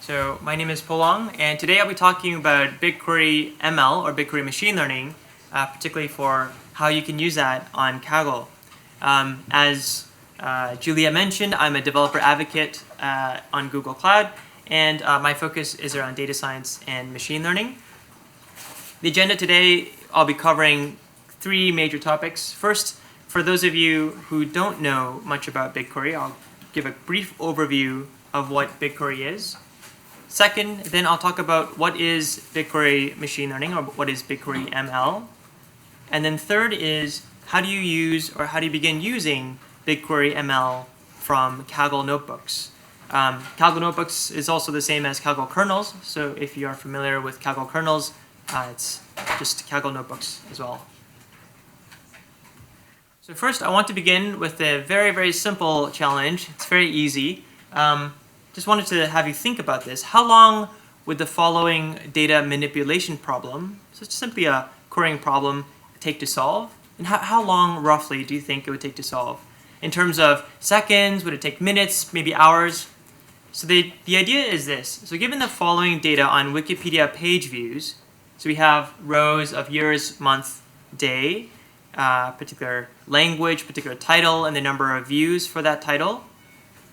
So my name is Polong, and today I'll be talking about BigQuery ML or BigQuery machine learning, particularly for how you can use that on Kaggle. As Julia mentioned, I'm a developer advocate on Google Cloud, and my focus is around data science and machine learning. The agenda today, I'll be covering three major topics. First, for those of you who don't know much about BigQuery, I'll give a brief overview of what BigQuery is. Second, then I'll talk about what is BigQuery machine learning, or what is BigQuery ML. And then third is how do you use or how do you begin using BigQuery ML from Kaggle Notebooks. Kaggle Notebooks is also the same as Kaggle kernels, so if you are familiar with Kaggle kernels, it's just Kaggle Notebooks as well. So first, I want to begin with a very, very simple challenge. It's very easy. Just wanted to have you think about this. How long would the following data manipulation problem, so it's simply a querying problem, take to solve? And how long, roughly, do you think it would take to solve? In terms of seconds, would it take minutes, maybe hours? So the idea is this. So given the following data on Wikipedia page views, so we have rows of years, month, day, particular language, particular title, and the number of views for that title.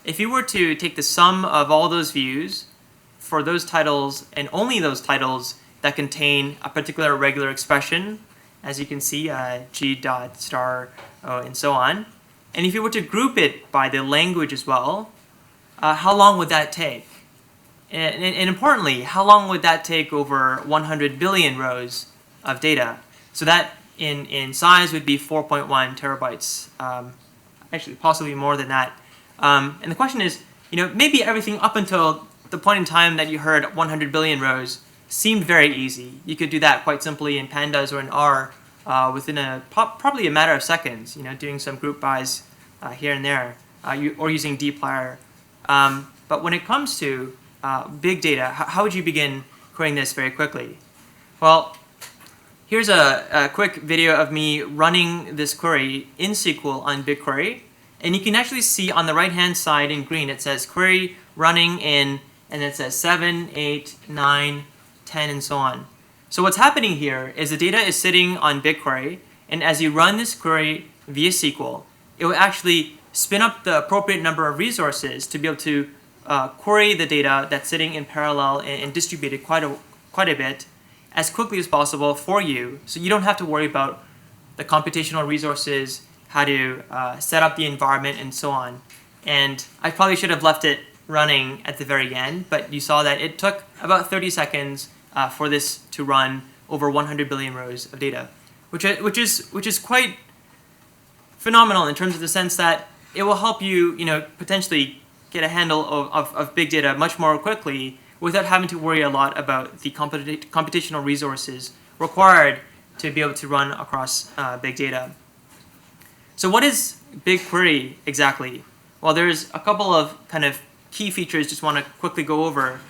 If you were to take the sum of all those views for those titles and only those titles that contain a particular regular expression, as you can see, G dot star and so on, and if you were to group it by the language as well, how long would that take? And importantly, how long would that take over 100 billion rows of data? So that in size would be 4.1 terabytes, actually possibly more than that. And the question is, maybe everything up until the point in time that you heard 100 billion rows seemed very easy. You could do that quite simply in pandas or in R within probably a matter of seconds, doing some group bys here and there, or using dplyr. But when it comes to big data, how would you begin querying this very quickly? Well, here's a quick video of me running this query in SQL on BigQuery. And you can actually see on the right-hand side in green, it says query running in, and it says 7, 8, 9, 10, and so on. So what's happening here is the data is sitting on BigQuery, and as you run this query via SQL, it will actually spin up the appropriate number of resources to be able to query the data that's sitting in parallel and distributed quite a bit as quickly as possible for you, so you don't have to worry about the computational resources, how to set up the environment, and so on. And I probably should have left it running at the very end, but you saw that it took about 30 seconds for this to run over 100 billion rows of data, which is quite phenomenal in terms of the sense that it will help you, potentially get a handle of big data much more quickly without having to worry a lot about the computational resources required to be able to run across big data. So what is BigQuery exactly? Well, there's a couple of kind of key features just want to quickly go over.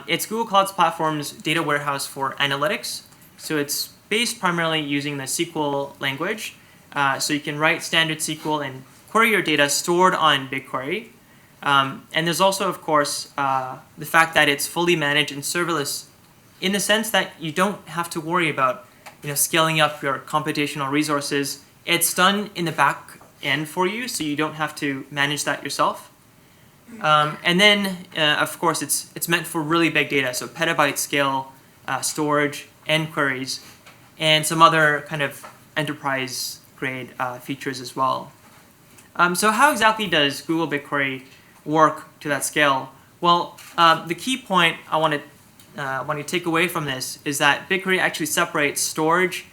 It's Google Cloud Platform's data warehouse for analytics. So it's based primarily using the SQL language. So you can write standard SQL and query your data stored on BigQuery. And there's also, of course, the fact that it's fully managed and serverless in the sense that you don't have to worry about scaling up your computational resources. It's done in the back end for you, so you don't have to manage that yourself. And then, of course, it's meant for really big data, so petabyte scale storage and queries, and some other kind of enterprise-grade features as well. So how exactly does Google BigQuery work to that scale? Well, the key point I want to take away from this is that BigQuery actually separates storage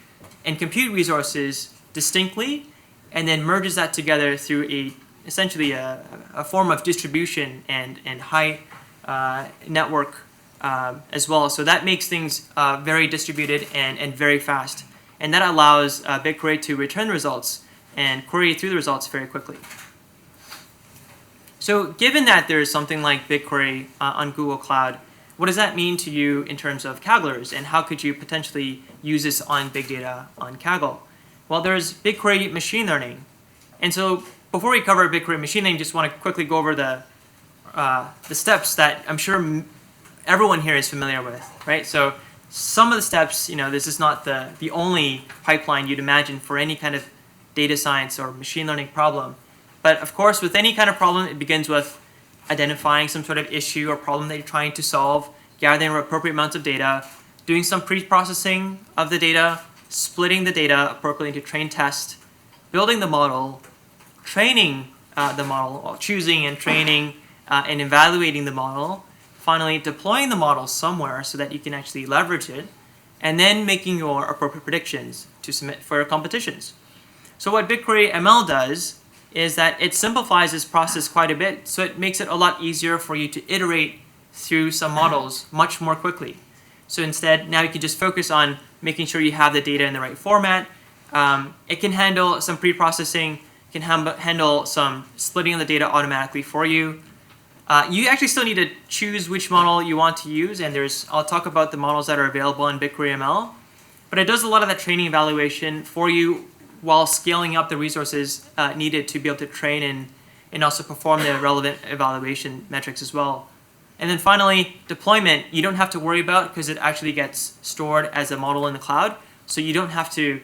and compute resources distinctly, and then merges that together through essentially a form of distribution and high network as well. So that makes things very distributed and very fast, and that allows BigQuery to return results and query through the results very quickly. So given that there is something like BigQuery on Google Cloud, what does that mean to you in terms of Kagglers, and how could you potentially use this on big data on Kaggle? Well, there's BigQuery machine learning. And so before we cover BigQuery machine learning, just want to quickly go over the steps that I'm sure everyone here is familiar with, right? So some of the steps, this is not the only pipeline you'd imagine for any kind of data science or machine learning problem. But of course, with any kind of problem, it begins with identifying some sort of issue or problem that you're trying to solve, gathering appropriate amounts of data, doing some pre-processing of the data, splitting the data appropriately into train test, building the model, training the model, or choosing and training and evaluating the model, finally deploying the model somewhere so that you can actually leverage it, and then making your appropriate predictions to submit for your competitions. So what BigQuery ML does is that it simplifies this process quite a bit, so it makes it a lot easier for you to iterate through some models much more quickly. So instead, now you can just focus on making sure you have the data in the right format. It can handle some pre-processing, can handle some splitting of the data automatically for you. You actually still need to choose which model you want to use, and I'll talk about the models that are available in BigQuery ML. But it does a lot of that training evaluation for you while scaling up the resources needed to be able to train and also perform the relevant evaluation metrics as well. And then finally, deployment, you don't have to worry about because it actually gets stored as a model in the cloud. So you don't have to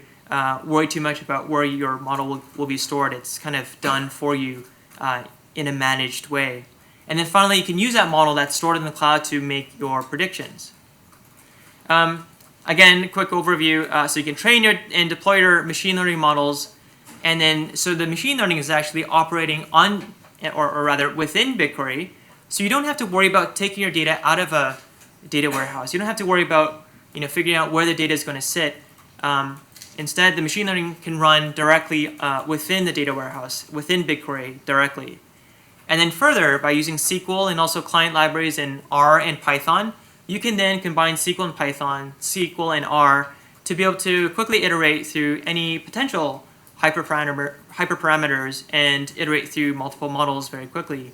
worry too much about where your model will be stored. It's kind of done for you in a managed way. And then finally, you can use that model that's stored in the cloud to make your predictions. Again, quick overview. So you can train and deploy your machine learning models. And then, so the machine learning is actually operating on, or rather within BigQuery. So you don't have to worry about taking your data out of a data warehouse. You don't have to worry about figuring out where the data is going to sit. Instead, the machine learning can run directly within the data warehouse, within BigQuery directly. And then further, by using SQL and also client libraries in R and Python, you can then combine SQL and Python, SQL and R, to be able to quickly iterate through any potential hyperparameters and iterate through multiple models very quickly.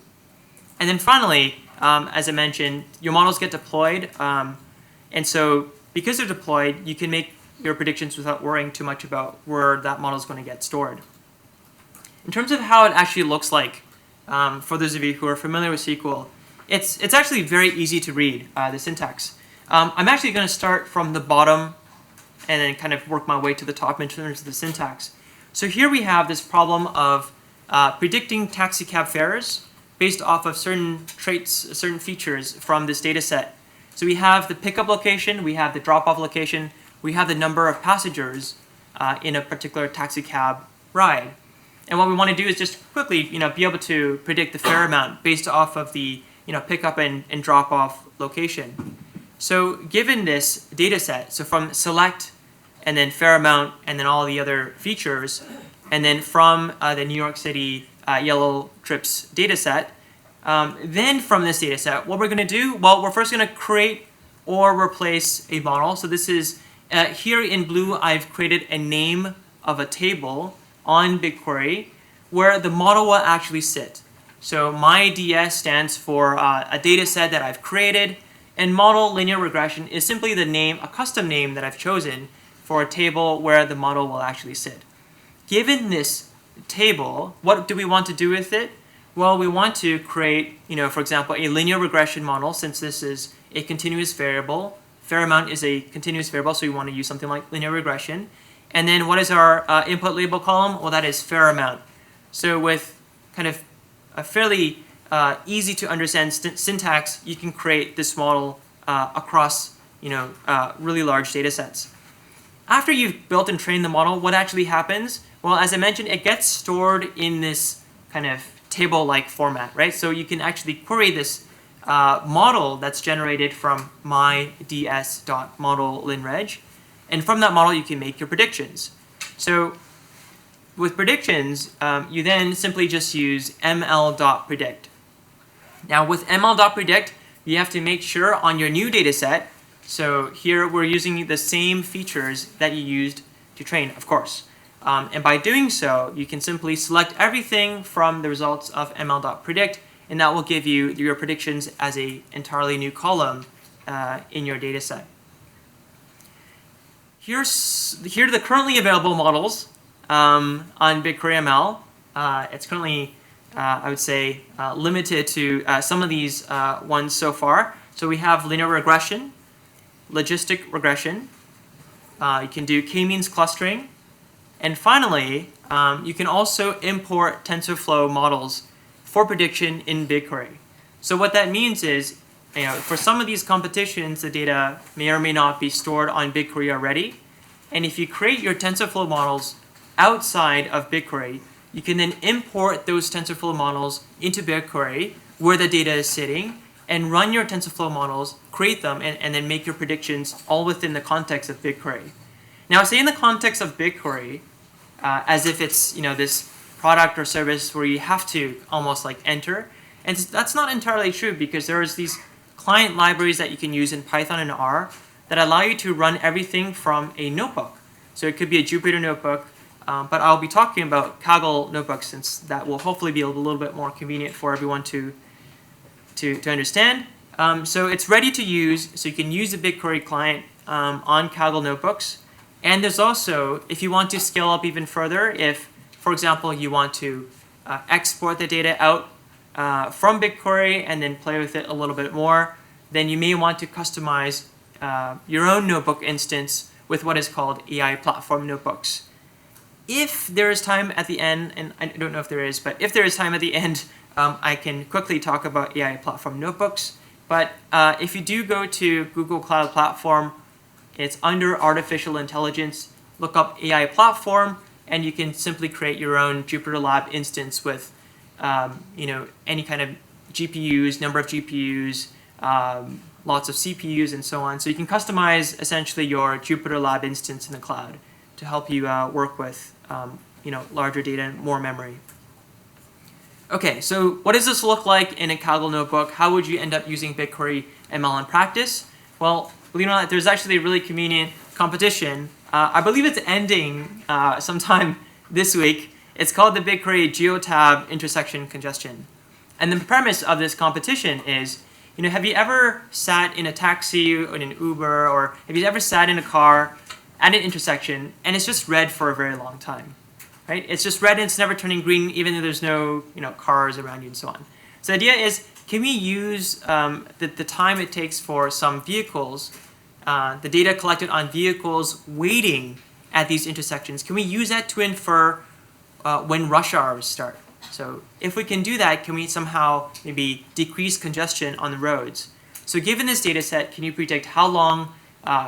And then finally, as I mentioned, your models get deployed. And so because they're deployed, you can make your predictions without worrying too much about where that model is going to get stored. In terms of how it actually looks like, for those of you who are familiar with SQL, it's actually very easy to read, the syntax. I'm actually going to start from the bottom and then kind of work my way to the top in terms of the syntax. So here we have this problem of predicting taxi cab fares based off of certain traits, certain features from this data set. So we have the pickup location, we have the drop-off location, we have the number of passengers in a particular taxi cab ride. And what we want to do is just quickly, be able to predict the fare amount based off of the, pickup and drop-off location. So given this data set, so from select and then fare amount and then all the other features, and then from the New York City yellow trips data set, then from this data set, what we're going to do, well, we're first going to create or replace a model. So this is, here in blue, I've created a name of a table on BigQuery where the model will actually sit. So my DS stands for a data set that I've created, and model linear regression is simply the name, a custom name that I've chosen for a table where the model will actually sit. Given this table, what do we want to do with it? Well, we want to create, for example, a linear regression model, since this is a continuous variable. Fare amount is a continuous variable, so we want to use something like linear regression. And then what is our input label column? Well, that is fare amount. So with kind of a fairly easy to understand syntax, you can create this model across really large data sets. After you've built and trained the model, what actually happens? Well, as I mentioned, it gets stored in this kind of table-like format, right? So you can actually query this model that's generated from my ds.model_linreg. And from that model, you can make your predictions. So with predictions, you then simply just use ml.predict. Now with ml.predict, you have to make sure on your new data set, so here we're using the same features that you used to train, of course. And by doing so, you can simply select everything from the results of ml.predict, and that will give you your predictions as an entirely new column in your data set. Here are the currently available models on BigQuery ML. It's currently, I would say, limited to some of these ones so far. So we have linear regression, logistic regression. You can do k-means clustering. And finally, you can also import TensorFlow models for prediction in BigQuery. So what that means is, for some of these competitions, the data may or may not be stored on BigQuery already. And if you create your TensorFlow models outside of BigQuery, you can then import those TensorFlow models into BigQuery where the data is sitting and run your TensorFlow models, create them, and then make your predictions all within the context of BigQuery. Now, I say in the context of BigQuery, as if it's this product or service where you have to almost like enter. And that's not entirely true, because there's these client libraries that you can use in Python and R that allow you to run everything from a notebook. So it could be a Jupyter notebook, but I'll be talking about Kaggle Notebook, since that will hopefully be a little bit more convenient for everyone to understand. So it's ready to use, so you can use the BigQuery client on Kaggle Notebooks. And there's also, if you want to scale up even further, if, for example, you want to export the data out from BigQuery and then play with it a little bit more, then you may want to customize your own notebook instance with what is called AI platform notebooks. If there is time at the end, and I don't know if there is, but if there is time at the end, I can quickly talk about AI platform notebooks. But if you do go to Google Cloud Platform, it's under artificial intelligence, look up AI platform, and you can simply create your own Jupyter Lab instance with any kind of GPUs, number of GPUs, lots of CPUs, and so on. So you can customize essentially your Jupyter Lab instance in the cloud to help you work with larger data and more memory. Okay, so what does this look like in a Kaggle notebook? How would you end up using BigQuery ML in practice? Well, believe it or not, there's actually a really convenient competition. I believe it's ending sometime this week. It's called the BigQuery GeoTab intersection congestion. And the premise of this competition is, have you ever sat in a taxi or in an Uber, or have you ever sat in a car at an intersection and it's just red for a very long time, right? It's just red and it's never turning green, even though there's no cars around you and so on. So the idea is, can we use the time it takes for some vehicles, the data collected on vehicles waiting at these intersections, can we use that to infer when rush hours start? So if we can do that, can we somehow maybe decrease congestion on the roads? So given this data set, can you predict how long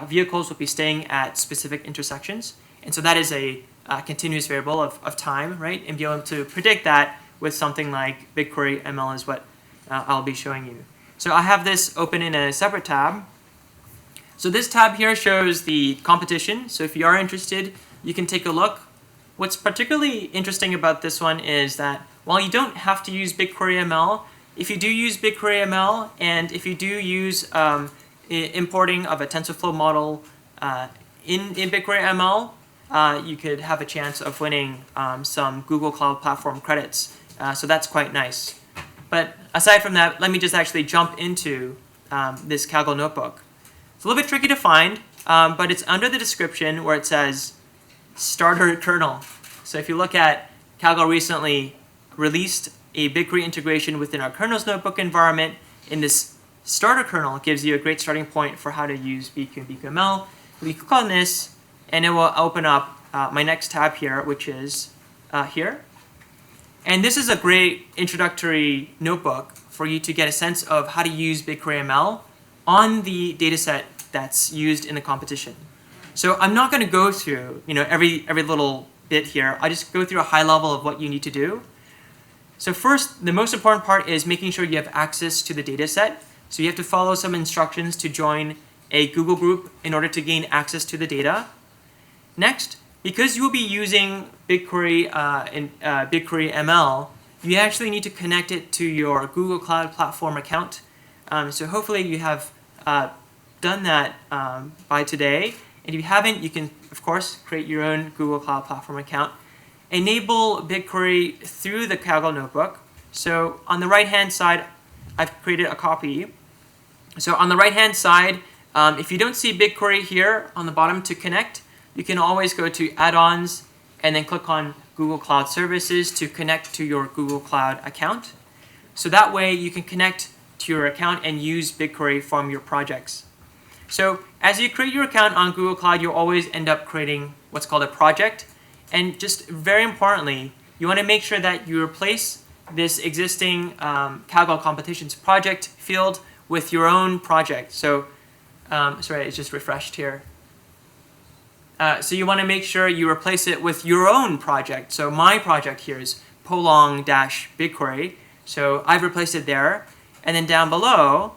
vehicles will be staying at specific intersections? And so that is a continuous variable of time, right? And be able to predict that with something like BigQuery ML is what I'll be showing you. So I have this open in a separate tab. So this tab here shows the competition. So if you are interested, you can take a look. What's particularly interesting about this one is that while you don't have to use BigQuery ML, if you do use BigQuery ML, and if you do use importing of a TensorFlow model in BigQuery ML, you could have a chance of winning some Google Cloud Platform credits. So that's quite nice. But aside from that, let me just actually jump into this Kaggle notebook. It's a little bit tricky to find, but it's under the description where it says starter kernel. So if you look at Kaggle recently released a BigQuery integration within our kernels notebook environment, in this starter kernel gives you a great starting point for how to use BigQuery and BigQuery. We click on this, and it will open up my next tab here, which is here. And this is a great introductory notebook for you to get a sense of how to use BigQuery ML on the dataset that's used in the competition. So I'm not going to go through every little bit here. I just go through a high level of what you need to do. So first, the most important part is making sure you have access to the dataset. So you have to follow some instructions to join a Google group in order to gain access to the data. Next, because you will be using BigQuery BigQuery ML, you actually need to connect it to your Google Cloud Platform account. So hopefully you have done that by today. And if you haven't, you can, of course, create your own Google Cloud Platform account. Enable BigQuery through the Kaggle notebook. So on the right-hand side, I've created a copy. So on the right-hand side, if you don't see BigQuery here on the bottom to connect, you can always go to Add-ons and then click on Google Cloud Services to connect to your Google Cloud account. So that way you can connect to your account and use BigQuery from your projects. So as you create your account on Google Cloud, you'll always end up creating what's called a project. And just very importantly, you want to make sure that you replace this existing Kaggle Competitions project field with your own project. So, sorry, it's just refreshed here. So you want to make sure you replace it with your own project. So my project here is Polong-BigQuery. So I've replaced it there. And then down below,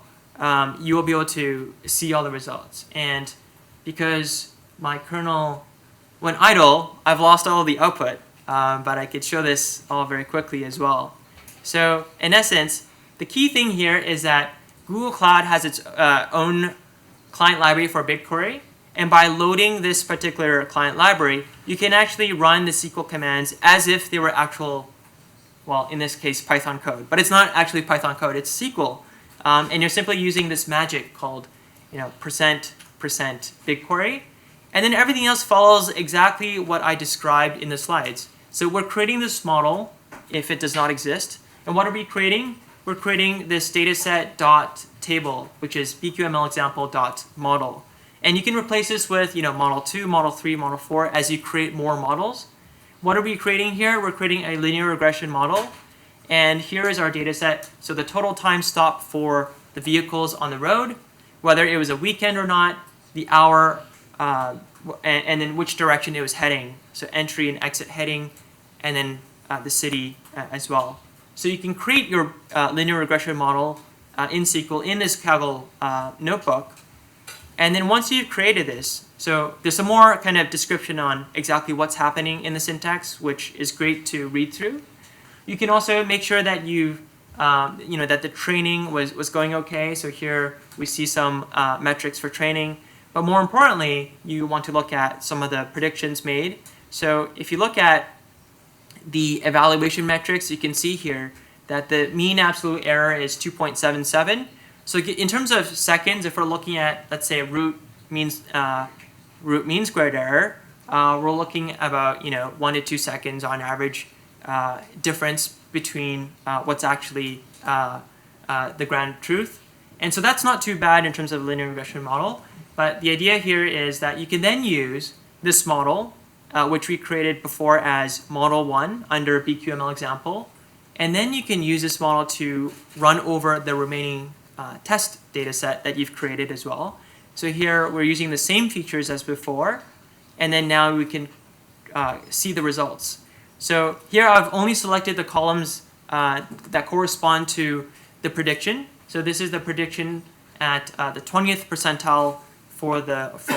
you will be able to see all the results. And because my kernel went idle, I've lost all the output. But I could show this all very quickly as well. So in essence, the key thing here is that Google Cloud has its own client library for BigQuery. And by loading this particular client library, you can actually run the SQL commands as if they were actual, well, in this case, Python code. But it's not actually Python code, it's SQL. And you're simply using this magic called, %% BigQuery. And then everything else follows exactly what I described in the slides. So we're creating this model if it does not exist. And what are we creating? We're creating this dataset.table, which is BigQML example.model. And you can replace this with model 2, model 3, model 4 as you create more models. What are we creating here? We're creating a linear regression model. And here is our data set. So the total time stop for the vehicles on the road, whether it was a weekend or not, the hour, and then which direction it was heading. So entry and exit heading, and then the city as well. So you can create your linear regression model in SQL in this Kaggle Notebook. And then once you've created this, so there's some more kind of description on exactly what's happening in the syntax, which is great to read through. You can also make sure that that the training was going okay. So here we see some metrics for training. But more importantly, you want to look at some of the predictions made. So if you look at the evaluation metrics, you can see here that the mean absolute error is 2.77. So in terms of seconds, if we're looking at, let's say, root mean squared error, we're looking about 1 to 2 seconds on average difference between what's actually the ground truth. And so that's not too bad in terms of linear regression model. But the idea here is that you can then use this model, which we created before as model 1 under BigQML example. And then you can use this model to run over the remaining test data set that you've created as well. So here we're using the same features as before, and then now we can see the results. So here I've only selected the columns that correspond to the prediction. So this is the prediction at the 20th percentile for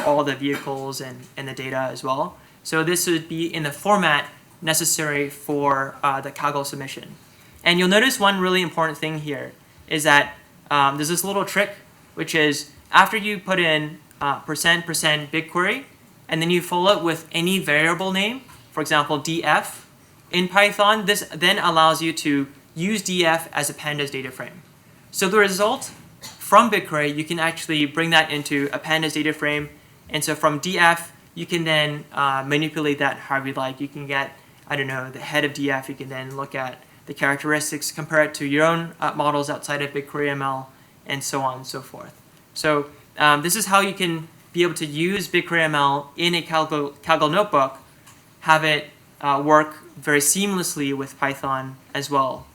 all the vehicles and the data as well. So this would be in the format necessary for the Kaggle submission. And you'll notice one really important thing here is that there's this little trick, which is after you put in %% BigQuery, and then you follow it with any variable name, for example, df, in Python, this then allows you to use df as a pandas data frame. So the result from BigQuery, you can actually bring that into a pandas data frame. And so from df, you can then manipulate that however you like. You can get, I don't know, the head of df. You can then look at the characteristics, compare it to your own models outside of BigQuery ML, and so on and so forth. So this is how you can be able to use BigQuery ML in a Kaggle Notebook, have it work very seamlessly with Python as well.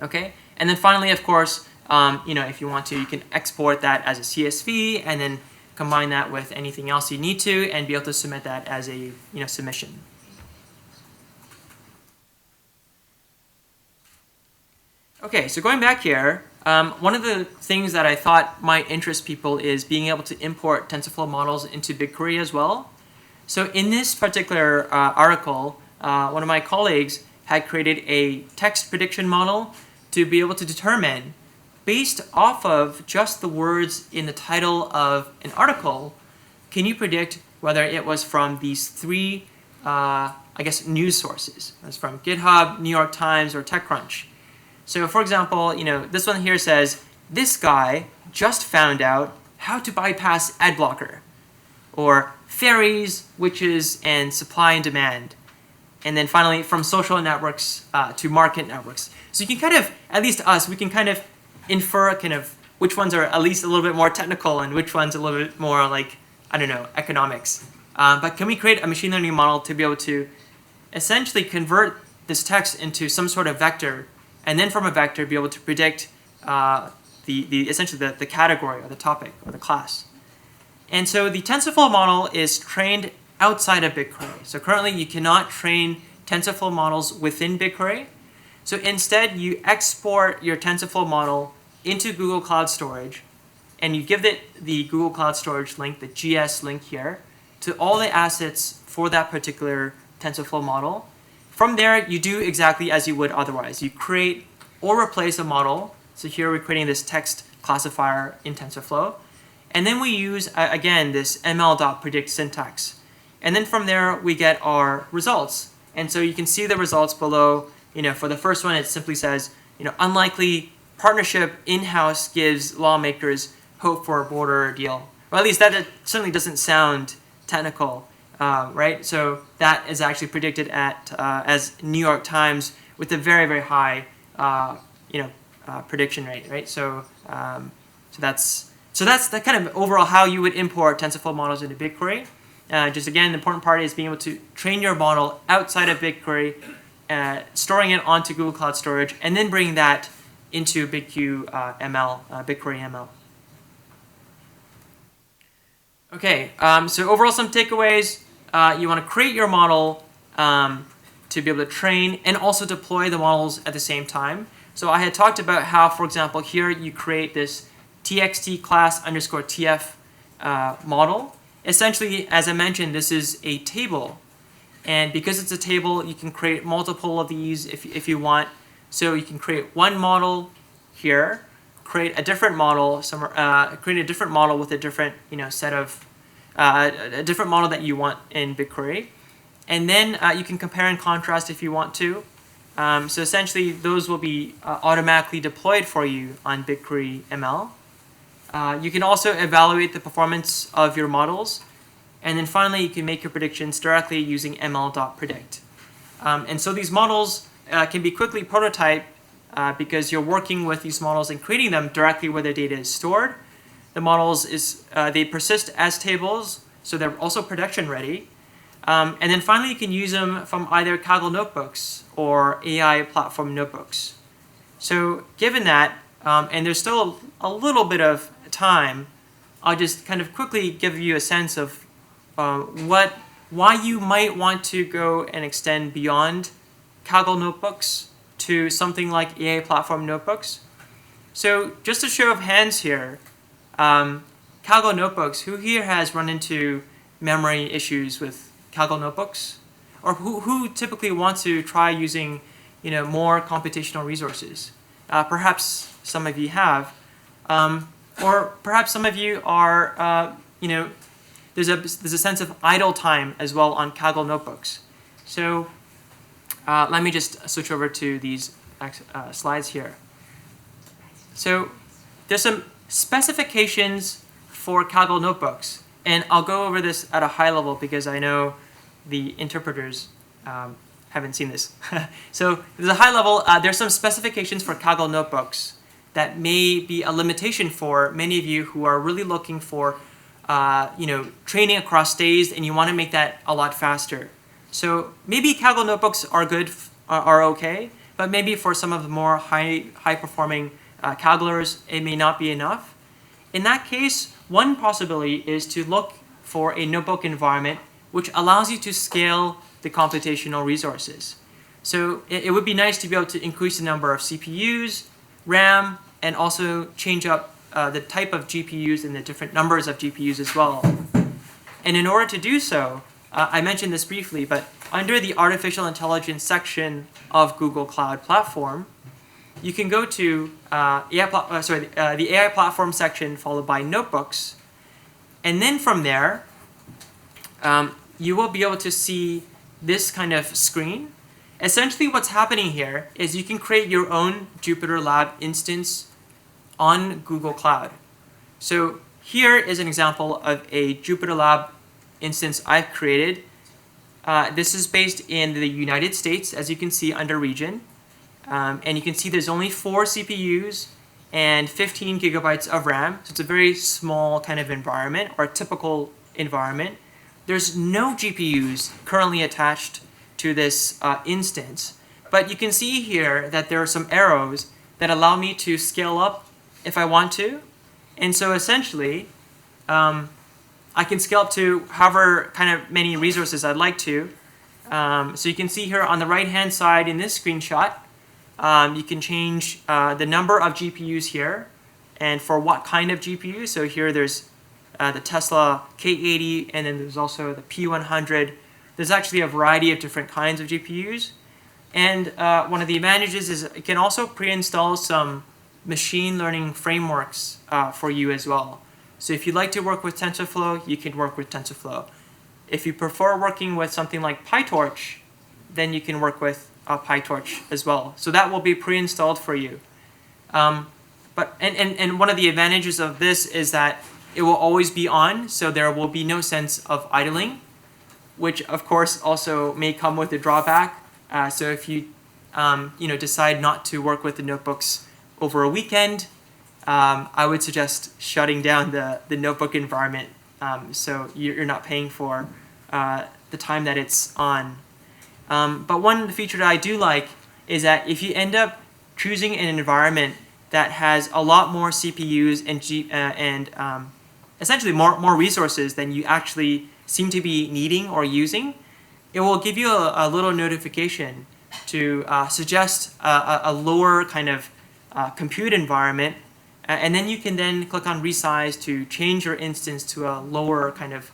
Okay, and then finally, of course, if you want to, you can export that as a CSV and then combine that with anything else you need to, and be able to submit that as a submission. Okay, so going back here, one of the things that I thought might interest people is being able to import TensorFlow models into BigQuery as well. So in this particular article, one of my colleagues had created a text prediction model to be able to determine, based off of just the words in the title of an article, can you predict whether it was from these three, news sources? It's from GitHub, New York Times, or TechCrunch. So for example, this one here says, this guy just found out how to bypass ad blocker, or fairies, witches, and supply and demand. And then finally, from social networks to market networks. So you can kind of, at least us, we can kind of infer kind of which ones are at least a little bit more technical and which ones a little bit more like, I don't know, economics. But can we create a machine learning model to be able to essentially convert this text into some sort of vector, and then from a vector be able to predict essentially the category or the topic or the class. And so the TensorFlow model is trained outside of BigQuery. So currently you cannot train TensorFlow models within BigQuery. So instead you export your TensorFlow model into Google Cloud Storage, and you give it the Google Cloud Storage link, the GS link here, to all the assets for that particular TensorFlow model. From there, you do exactly as you would otherwise. You create or replace a model. So here we're creating this text classifier in TensorFlow. And then we use, again, this ml.predict syntax. And then from there, we get our results. And so you can see the results below. For the first one, it simply says, unlikely partnership in-house gives lawmakers hope for a border deal. Or at least that certainly doesn't sound technical, right? So that is actually predicted as New York Times with a very, very high, prediction rate, right? So that's the kind of overall how you would import TensorFlow models into BigQuery. Just again, the important part is being able to train your model outside of BigQuery, storing it onto Google Cloud Storage, and then bringing that into BigQuery ML. Okay, so overall some takeaways. You want to create your model to be able to train and also deploy the models at the same time. So I had talked about how, for example, here you create this txt class underscore tf model. Essentially, as I mentioned, this is a table. And because it's a table, you can create multiple of these if you want. So you can create one model here, create a different model create a different model with a different set of a different model that you want in BigQuery, and then you can compare and contrast if you want to. So essentially, those will be automatically deployed for you on BigQuery ML. You can also evaluate the performance of your models, and then finally, you can make your predictions directly using ml.predict. And so these models can be quickly prototyped because you're working with these models and creating them directly where the data is stored. The models they persist as tables, so they're also production ready. And then finally, you can use them from either Kaggle Notebooks or AI platform notebooks. So given that, and there's still a little bit of time, I'll just kind of quickly give you a sense of why you might want to go and extend beyond Kaggle Notebooks to something like AI platform notebooks. So just a show of hands here, Kaggle Notebooks, who here has run into memory issues with Kaggle Notebooks? Or who typically wants to try using more computational resources? Perhaps some of you have. Or perhaps some of you are, there's a sense of idle time as well on Kaggle Notebooks. So let me just switch over to these slides here. So there's some specifications for Kaggle Notebooks, and I'll go over this at a high level because I know the interpreters haven't seen this. So there's a high level, there's some specifications for Kaggle Notebooks that may be a limitation for many of you who are really looking for training across days and you want to make that a lot faster. So maybe Kaggle Notebooks are good, are okay, but maybe for some of the more high performing Kagglers, it may not be enough. In that case, one possibility is to look for a notebook environment which allows you to scale the computational resources. So it would be nice to be able to increase the number of CPUs, RAM, and also change up the type of GPUs and the different numbers of GPUs as well. And in order to do so, I mentioned this briefly, but under the artificial intelligence section of Google Cloud Platform, you can go to the AI platform section followed by notebooks. And then from there, you will be able to see this kind of screen. Essentially what's happening here is you can create your own Jupyter Lab instance on Google Cloud. So here is an example of a Jupyter Lab instance I've created. This is based in the United States, as you can see under region. And you can see there's only 4 CPUs and 15 gigabytes of RAM. So it's a very small kind of environment, or a typical environment. There's no GPUs currently attached to this instance, but you can see here that there are some arrows that allow me to scale up if I want to. And so essentially, I can scale up to however kind of many resources I'd like to. So you can see here on the right-hand side in this screenshot, you can change the number of GPUs here and for what kind of GPU. So here there's the Tesla K80, and then there's also the P100. There's actually a variety of different kinds of GPUs. And one of the advantages is it can also pre-install some machine learning frameworks for you as well. So if you'd like to work with TensorFlow, you can work with TensorFlow. If you prefer working with something like PyTorch, then you can work with PyTorch as well. So that will be pre-installed for you. And one of the advantages of this is that it will always be on, so there will be no sense of idling, which of course also may come with a drawback. So if you decide not to work with the notebooks over a weekend, I would suggest shutting down the notebook environment, so you're not paying for the time that it's on. But one feature that I do like is that if you end up choosing an environment that has a lot more CPUs and essentially more resources than you actually seem to be needing or using, it will give you a little notification to suggest a lower kind of compute environment, and then you can then click on resize to change your instance to a lower kind of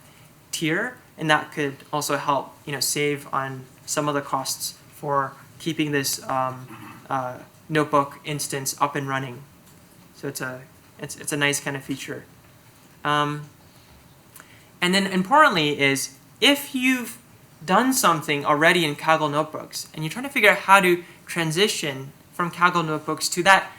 tier, and that could also help save on some of the costs for keeping this notebook instance up and running. So it's a nice kind of feature. And then importantly is, if you've done something already in Kaggle Notebooks and you're trying to figure out how to transition from Kaggle Notebooks to that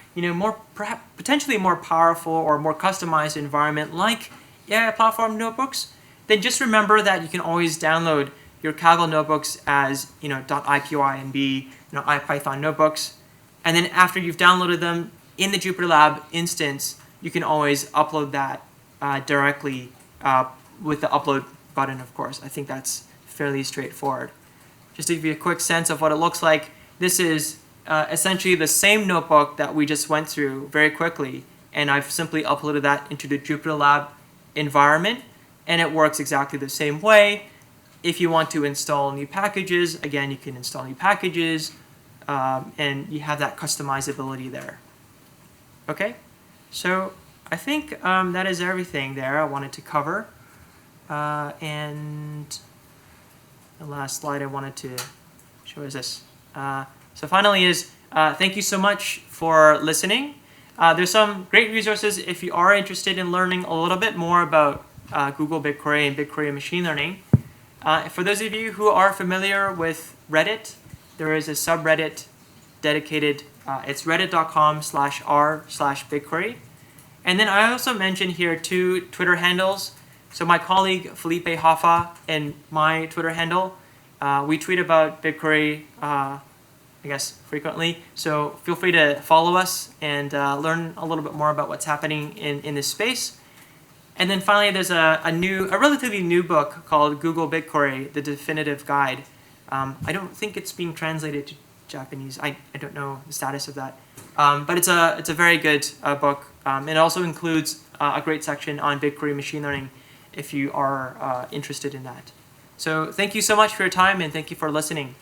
potentially more powerful or more customized environment like AI Platform Notebooks, then just remember that you can always download your Kaggle Notebooks as .ipynb, IPython notebooks, and then after you've downloaded them in the JupyterLab instance, you can always upload that directly with the upload button, of course. I think that's fairly straightforward. Just to give you a quick sense of what it looks like, this is essentially the same notebook that we just went through very quickly, and I've simply uploaded that into the JupyterLab environment, and it works exactly the same way. If you want to install new packages, again, you can install new packages, and you have that customizability there. Okay, so I think that is everything there I wanted to cover. And the last slide I wanted to show is this. So finally is, thank you so much for listening. There's some great resources if you are interested in learning a little bit more about Google BigQuery and BigQuery machine learning. For those of you who are familiar with Reddit, there is a subreddit dedicated. It's reddit.com/r/BigQuery. And then I also mentioned here 2 Twitter handles. So my colleague Felipe Hoffa and my Twitter handle, we tweet about BigQuery, frequently. So feel free to follow us and learn a little bit more about what's happening in this space. And then finally, there's a relatively new book called Google BigQuery: The Definitive Guide. I don't think it's being translated to Japanese. I don't know the status of that. But it's a very good book. It also includes a great section on BigQuery machine learning if you are interested in that. So thank you so much for your time, and thank you for listening.